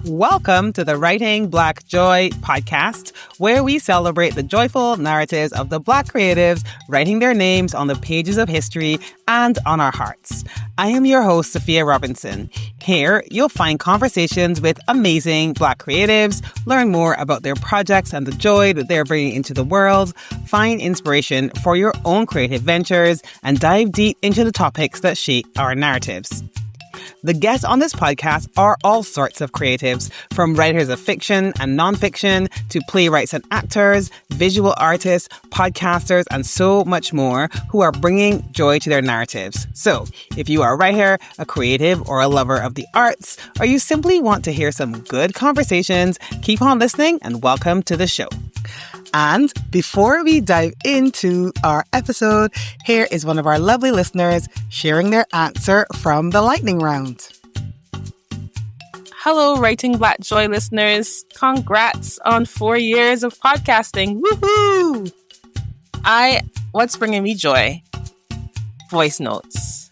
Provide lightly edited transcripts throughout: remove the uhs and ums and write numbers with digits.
Welcome to the Writing Black Joy podcast, where we celebrate the joyful narratives of the Black creatives writing their names on the pages of history and on our hearts. I am your host, Safiya Robinson. Here, you'll find conversations with amazing Black creatives, learn more about their projects and the joy that they're bringing into the world, find inspiration for your own creative ventures, and dive deep into the topics that shape our narratives. The guests on this podcast are all sorts of creatives, from writers of fiction and nonfiction to playwrights and actors, visual artists, podcasters, and so much more who are bringing joy to their narratives. So, if you are a writer, a creative, or a lover of the arts, or you simply want to hear some good conversations, keep on listening and welcome to the show. And before we dive into our episode, here is one of our lovely listeners sharing their answer from the lightning round. Hello, Writing Black Joy listeners. Congrats on 4 years of podcasting. Woohoo! What's bringing me joy? Voice notes.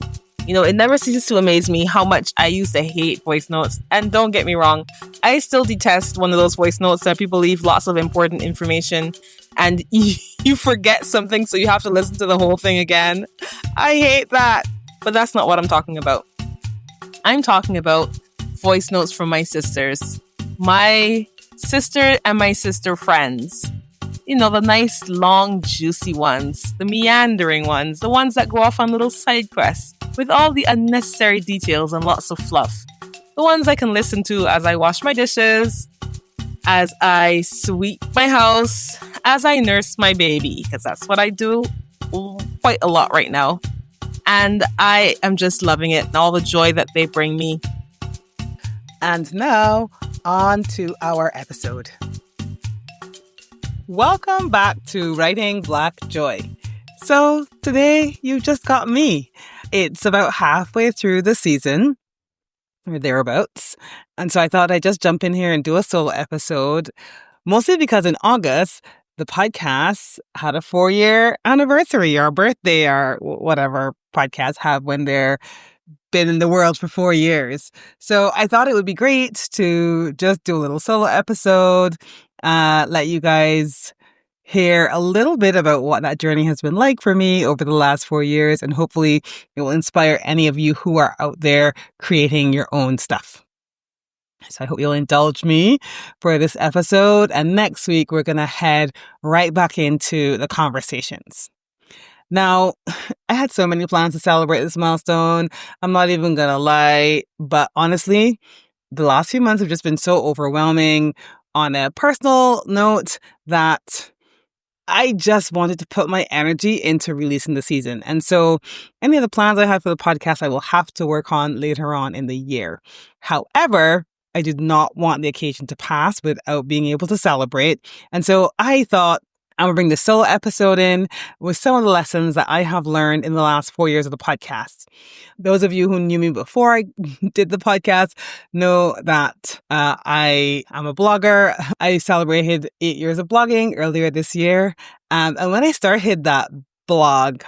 You know, it never ceases to amaze me how much I used to hate voice notes. And don't get me wrong, I still detest one of those voice notes that people leave lots of important information and you forget something, so you have to listen to the whole thing again. I hate that. But that's not what I'm talking about. I'm talking about voice notes from my sisters. My sister and my sister friends. You know, the nice, long, juicy ones, the meandering ones, the ones that go off on little side quests with all the unnecessary details and lots of fluff. The ones I can listen to as I wash my dishes, as I sweep my house, as I nurse my baby, because that's what I do quite a lot right now. And I am just loving it and all the joy that they bring me. And now, on to our episode. Welcome back to Writing Black Joy. So today you just got me. It's about halfway through the season, or thereabouts. And so I thought I'd just jump in here and do a solo episode, mostly because in August, the podcast had a 4-year anniversary or birthday or whatever podcasts have when they're been in the world for 4 years. So I thought it would be great to just do a little solo episode, let you guys hear a little bit about what that journey has been like for me over the last 4 years, and hopefully it will inspire any of you who are out there creating your own stuff. So I hope you'll indulge me for this episode, and next week we're going to head right back into the conversations. Now, I had so many plans to celebrate this milestone. I'm not even going to lie, but honestly, the last few months have just been so overwhelming on a personal note that I just wanted to put my energy into releasing the season. And so any of the plans I had for the podcast, I will have to work on later on in the year. However, I did not want the occasion to pass without being able to celebrate. And so I thought I'm going to bring the solo episode in with some of the lessons that I have learned in the last 4 years of the podcast. Those of you who knew me before I did the podcast know that I am a blogger. I celebrated 8 years of blogging earlier this year. And when I started that blog,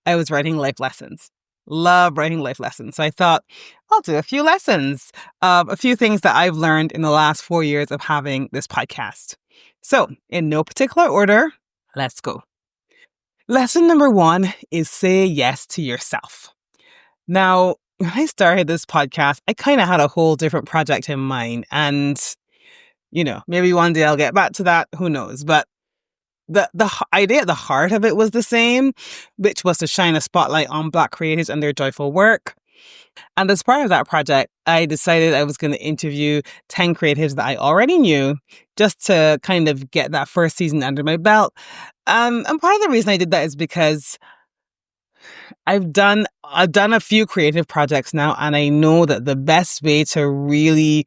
I was writing life lessons. Love writing life lessons. So I thought I'll do a few lessons of a few things that I've learned in the last 4 years of having this podcast. So, in no particular order, let's go. Lesson number 1 is say yes to yourself. Now, when I started this podcast, I kind of had a whole different project in mind. And, you know, maybe one day I'll get back to that. Who knows? But the idea at the heart of it was the same, which was to shine a spotlight on Black creatives and their joyful work. And as part of that project, I decided I was going to interview 10 creatives that I already knew just to kind of get that first season under my belt. And part of the reason I did that is because I've done a few creative projects now, and I know that the best way to really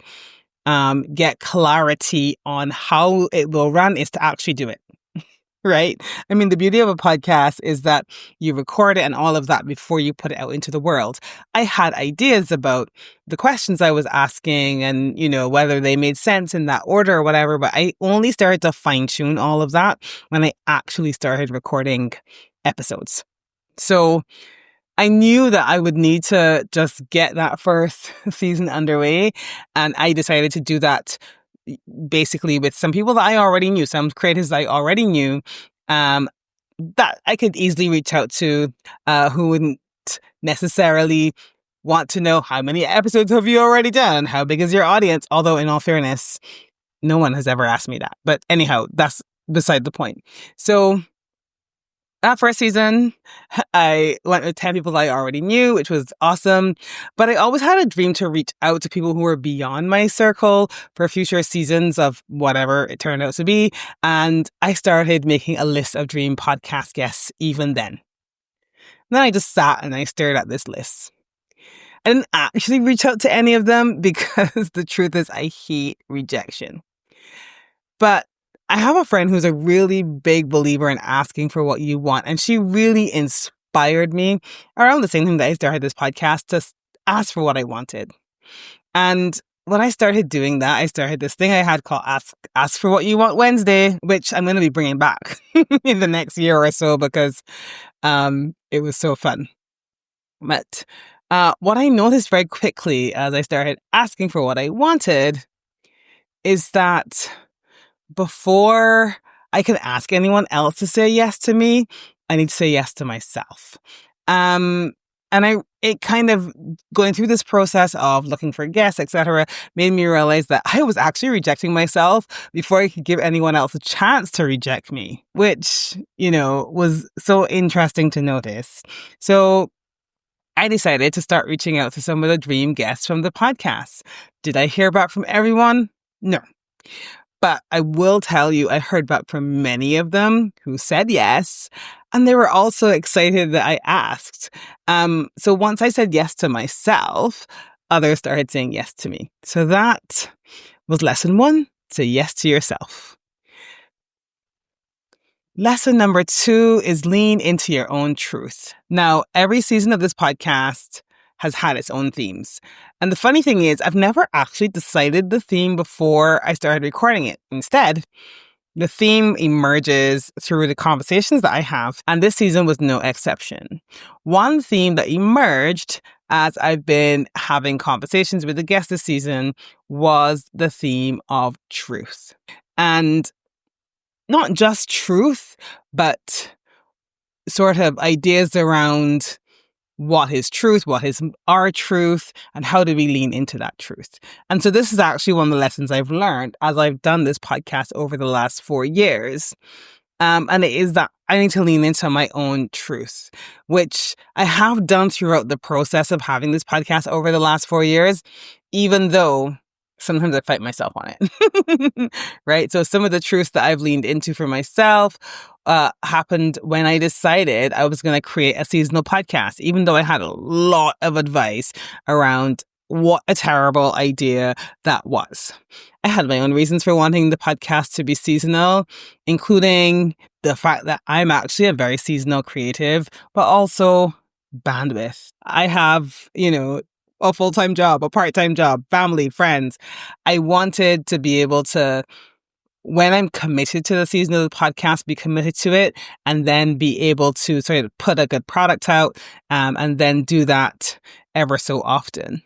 get clarity on how it will run is to actually do it. Right? I mean, the beauty of a podcast is that you record it and all of that before you put it out into the world. I had ideas about the questions I was asking and, you know, whether they made sense in that order or whatever, but I only started to fine tune all of that when I actually started recording episodes. So I knew that I would need to just get that first season underway. And I decided to do that basically with some people that I already knew, some creators that I already knew, that I could easily reach out to, who wouldn't necessarily want to know how many episodes have you already done? How big is your audience? Although in all fairness, no one has ever asked me that. But anyhow, that's beside the point. So that first season, I went with 10 people that I already knew, which was awesome. But I always had a dream to reach out to people who were beyond my circle for future seasons of whatever it turned out to be. And I started making a list of dream podcast guests even then. Then I just sat and I stared at this list. I didn't actually reach out to any of them because the truth is I hate rejection. But I have a friend who's a really big believer in asking for what you want. And she really inspired me around the same time that I started this podcast to ask for what I wanted. And when I started doing that, I started this thing I had called Ask for What You Want Wednesday, which I'm going to be bringing back in the next year or so because it was so fun. But what I noticed very quickly as I started asking for what I wanted is that before I can ask anyone else to say yes to me, I need to say yes to myself. And it kind of going through this process of looking for guests, etc., made me realize that I was actually rejecting myself before I could give anyone else a chance to reject me, which, was so interesting to notice. So I decided to start reaching out to some of the dream guests from the podcast. Did I hear back from everyone? No. But I will tell you, I heard back from many of them who said yes. And they were also excited that I asked. So once I said yes to myself, others started saying yes to me. So that was lesson 1, say yes to yourself. Lesson number 2 is lean into your own truth. Now, every season of this podcast has had its own themes. And the funny thing is, I've never actually decided the theme before I started recording it. Instead, the theme emerges through the conversations that I have, and this season was no exception. One theme that emerged as I've been having conversations with the guests this season was the theme of truth. And not just truth, but sort of ideas around what is truth, what is our truth, and how do we lean into that truth. And so this is actually one of the lessons I've learned as I've done this podcast over the last 4 years. And it is that I need to lean into my own truth, which I have done throughout the process of having this podcast over the last 4 years, even though sometimes I fight myself on it, right? So some of the truths that I've leaned into for myself happened when I decided I was going to create a seasonal podcast, even though I had a lot of advice around what a terrible idea that was. I had my own reasons for wanting the podcast to be seasonal, including the fact that I'm actually a very seasonal creative, but also bandwidth. I have, a full-time job, a part-time job, family, friends. I wanted to be able to, when I'm committed to the season of the podcast, be committed to it and then be able to sort of put a good product out and then do that ever so often.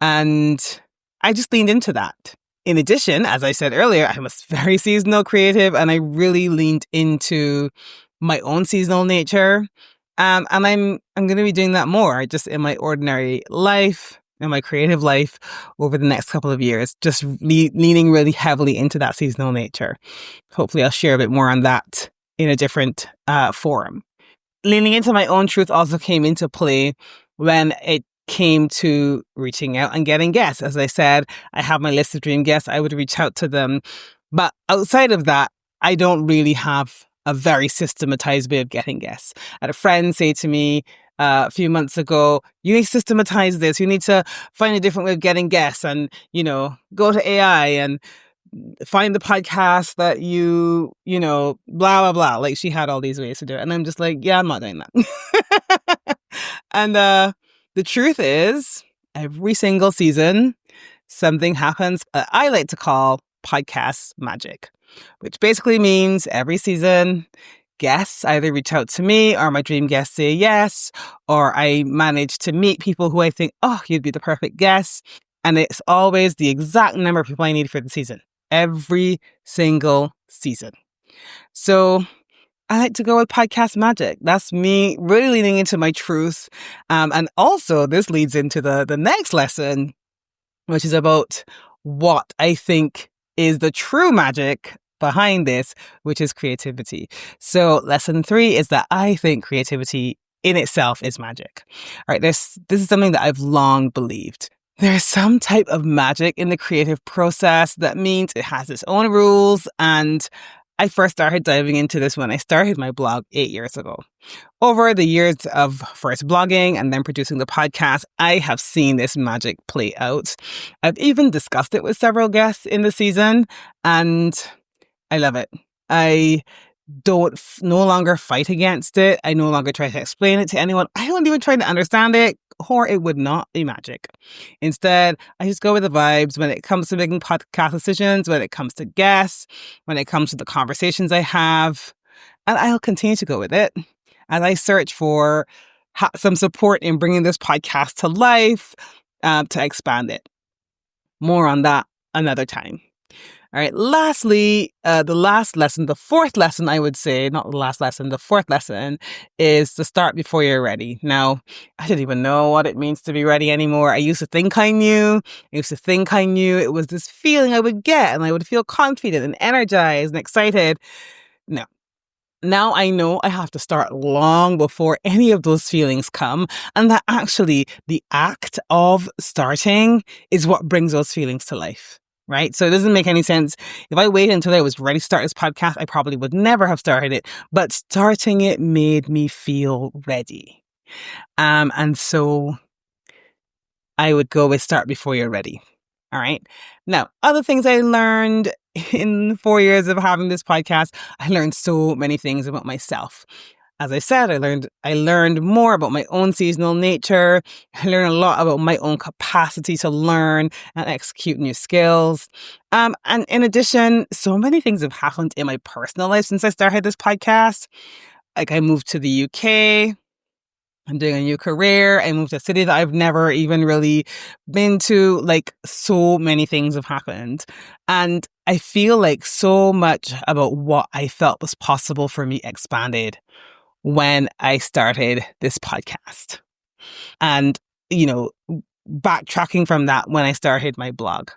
And I just leaned into that. In addition, as I said earlier, I'm a very seasonal creative and I really leaned into my own seasonal nature. And I'm going to be doing that more just in my ordinary life, in my creative life over the next couple of years, just leaning really heavily into that seasonal nature. Hopefully I'll share a bit more on that in a different forum. Leaning into my own truth also came into play when it came to reaching out and getting guests. As I said, I have my list of dream guests. I would reach out to them. But outside of that, I don't really have a very systematized way of getting guests. I had a friend say to me a few months ago, you need to systematize this. You need to find a different way of getting guests and, go to AI and find the podcast that you blah, blah, blah. Like she had all these ways to do it. And I'm just like, yeah, I'm not doing that. And the truth is, every single season, something happens I like to call podcast magic, which basically means every season guests either reach out to me or my dream guests say yes, or I manage to meet people who I think, oh, you'd be the perfect guest. And it's always the exact number of people I need for the season, every single season. So I like to go with podcast magic. That's me really leaning into my truth. And also this leads into the next lesson, which is about what I think is the true magic behind this, which is creativity. So lesson 3 is that I think creativity in itself is magic. All right, this is something that I've long believed. There's some type of magic in the creative process that means it has its own rules. And I first started diving into this when I started my blog 8 years ago. Over the years of first blogging and then producing the podcast, I have seen this magic play out. I've even discussed it with several guests in the season, and I love it. I don't no longer fight against it. I no longer try to explain it to anyone. I don't even try to understand it, or it would not be magic. Instead, I just go with the vibes when it comes to making podcast decisions, when it comes to guests, when it comes to the conversations I have, and I'll continue to go with it as I search for some support in bringing this podcast to life, to expand it. More on that another time. All right. Lastly, the last lesson, the fourth lesson, I would say, not the last lesson, the fourth lesson is to start before you're ready. Now, I don't even know what it means to be ready anymore. I used to think I knew. It was this feeling I would get and I would feel confident and energized and excited. No. Now I know I have to start long before any of those feelings come, and that actually the act of starting is what brings those feelings to life. Right? So it doesn't make any sense. If I waited until I was ready to start this podcast, I probably would never have started it. But starting it made me feel ready. And so I would go with start before you're ready. All right. Now, other things I learned in 4 years of having this podcast, I learned so many things about myself. As I said, I learned more about my own seasonal nature. I learned a lot about my own capacity to learn and execute new skills. And in addition, so many things have happened in my personal life since I started this podcast. Like I moved to the UK. I'm doing a new career. I moved to a city that I've never even really been to. Like so many things have happened. And I feel like so much about what I felt was possible for me expanded when I started this podcast. And, backtracking from that when I started my blog.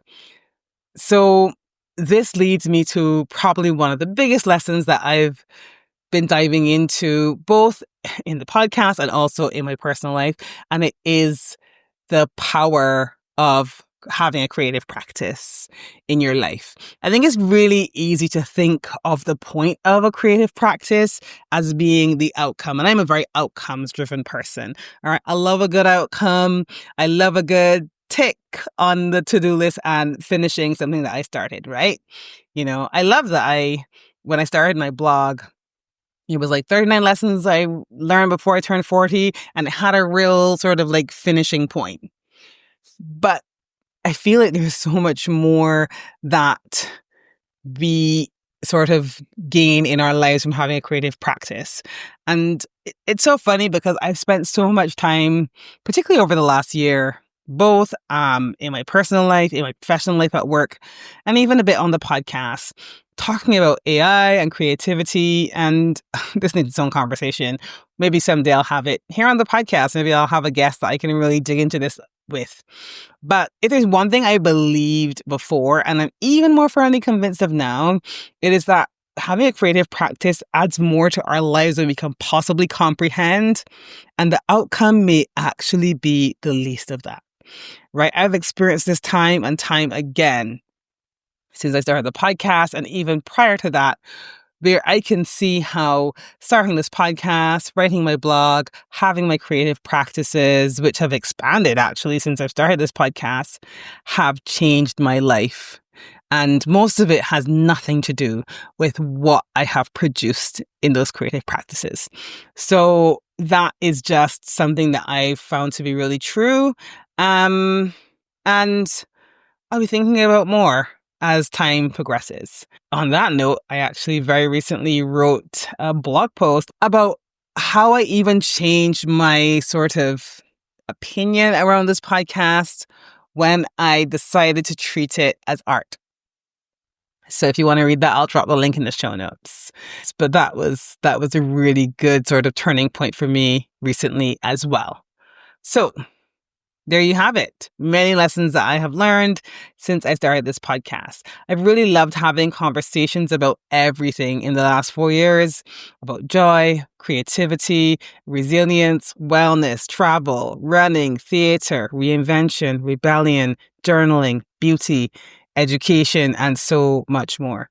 So this leads me to probably one of the biggest lessons that I've been diving into both in the podcast and also in my personal life. And it is the power of having a creative practice in your life. I think it's really easy to think of the point of a creative practice as being the outcome. And I'm a very outcomes driven person. All right. I love a good outcome. I love a good tick on the to-do list and finishing something that I started, right? I love that when I started my blog, it was like 39 lessons I learned before I turned 40, and it had a real sort of like finishing point. But I feel like there's so much more that we sort of gain in our lives from having a creative practice. And it's so funny because I've spent so much time, particularly over the last year, both in my personal life, in my professional life at work, and even a bit on the podcast, talking about AI and creativity. And this needs its own conversation. Maybe someday I'll have it here on the podcast. Maybe I'll have a guest that I can really dig into this with. But if there's one thing I believed before, and I'm even more firmly convinced of now, it is that having a creative practice adds more to our lives than we can possibly comprehend. And the outcome may actually be the least of that. Right? I've experienced this time and time again since I started the podcast, and even prior to that, where I can see how starting this podcast, writing my blog, having my creative practices, which have expanded actually since I've started this podcast, have changed my life. And most of it has nothing to do with what I have produced in those creative practices. So that is just something that I found to be really true. And I'll be thinking about more as time progresses. On that note, I actually very recently wrote a blog post about how I even changed my sort of opinion around this podcast when I decided to treat it as art. So if you want to read that, I'll drop the link in the show notes. But that was a really good sort of turning point for me recently as well. So there you have it. Many lessons that I have learned since I started this podcast. I've really loved having conversations about everything in the last 4 years, about joy, creativity, resilience, wellness, travel, running, theater, reinvention, rebellion, journaling, beauty, education, and so much more.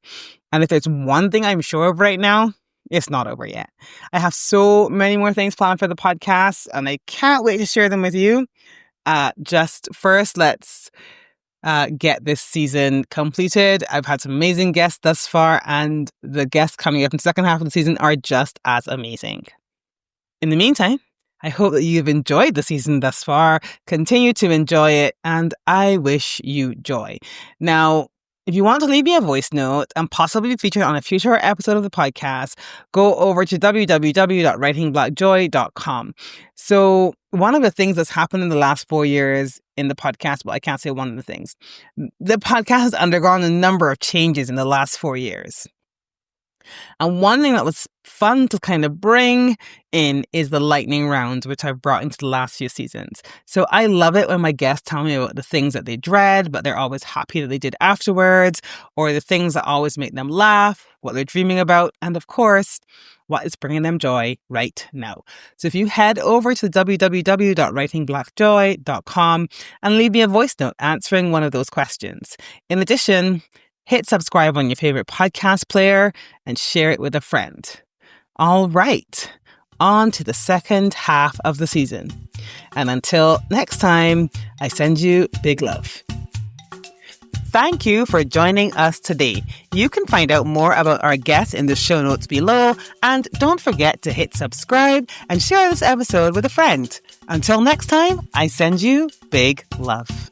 And if there's one thing I'm sure of right now, it's not over yet. I have so many more things planned for the podcast, and I can't wait to share them with you. Just first, let's get this season completed. I've had some amazing guests thus far, and the guests coming up in the second half of the season are just as amazing. In the meantime, I hope that you've enjoyed the season thus far. Continue to enjoy it, and I wish you joy. Now, if you want to leave me a voice note and possibly be featured on a future episode of the podcast, go over to www.writingblackjoy.com. So one of the things that's happened in the last 4 years in the podcast, well, I can't say one of the things. The podcast has undergone a number of changes in the last 4 years. And one thing that was fun to kind of bring in is the lightning round, which I've brought into the last few seasons. So I love it when my guests tell me about the things that they dread, but they're always happy that they did afterwards, or the things that always make them laugh, what they're dreaming about, and of course, what is bringing them joy right now. So if you head over to www.writingblackjoy.com and leave me a voice note answering one of those questions. In addition, hit subscribe on your favorite podcast player and share it with a friend. All right, on to the second half of the season. And until next time, I send you big love. Thank you for joining us today. You can find out more about our guests in the show notes below. And don't forget to hit subscribe and share this episode with a friend. Until next time, I send you big love.